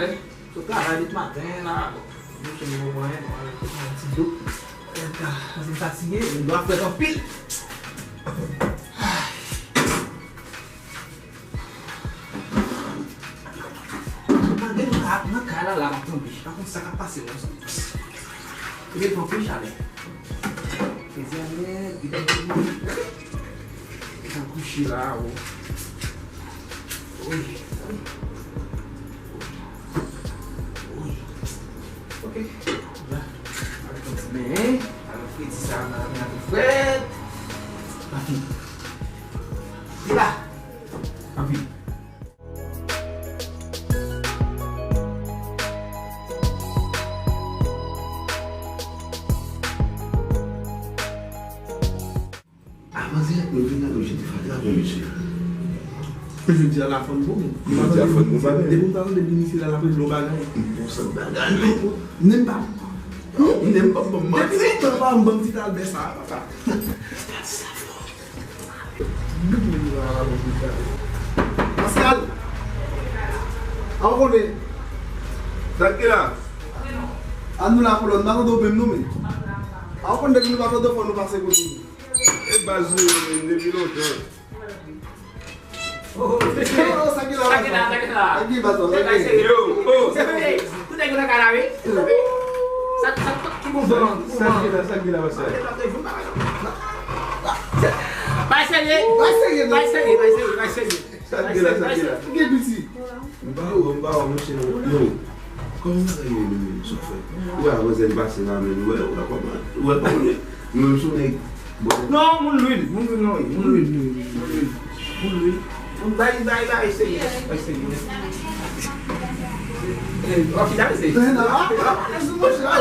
né? Tô caralho de matéria, deixa eu ver moeda, esse grupo. Assim tá assim, eu dou uma coisa ao filho. Mandei um rato na cara lá, matou um bicho, tá com saca passeio. Peguei pra um bicho, né? Fizer a cochilar, ó. Oi. Ok. Já. Agora estamos bem. Agora fui desar na minha frente. Aqui. E lá. Aqui. Mas eu vim na loja de fazer a vomir. Je dis à la femme bon. Je dis à la femme bon. Dès qu'on parle de l'initier à la femme, l'on bagaille. Pour ça, bagaille. N'aime pas. Il n'aime pas bon. C'est pas un bon petit albert ça, papa. Pascal. On est. Tranquila. Anu la colonne, n'a pas de même nom. On est nous pas de fois nous passer pour nous. Et basé de pilote. Oh, sakit lah. Lagi bato. Yo, oh. Tu tak guna cara ni? Satu kibung dorong. Sakila você. Vai seguir. Sakila. Que bisi? Mbao mche yo. Como é que ele sofre? Ué, você vai passar na minha, ué, como não sou nem. Não, mun luil. Vai seguir. Ó, que dá isso. Não, mostrar.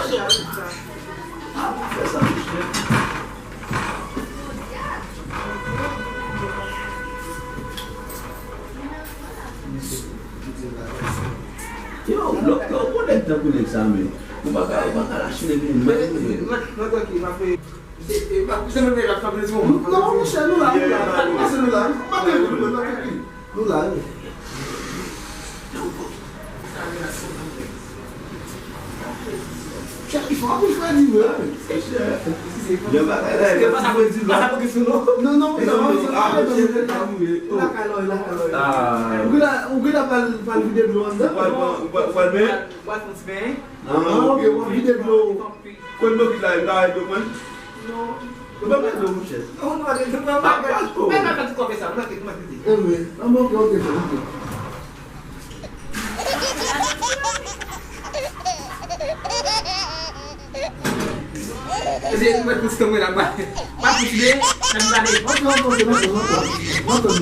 Yo, lo boleh tak boleh examen. Bakal asyik ni. Não tô aqui, mas foi. Você não veio pra esse momento? Não, não sei, não lá. Não lá. Não lá. Já que fala, não vai de velho. Já vai. Passa por isso não. Não. O que dá para o vídeo do anda? Qual bem? Buat pun sebenarnya. Ok, o vídeo do. Qual mau kita live tu kan? Bapak tu macam. Oh, não ada. Não vai conversar, não vai ter. Vamos ok. Jadi buat custom lah, Pak Pusde, dan tadi. Vamos.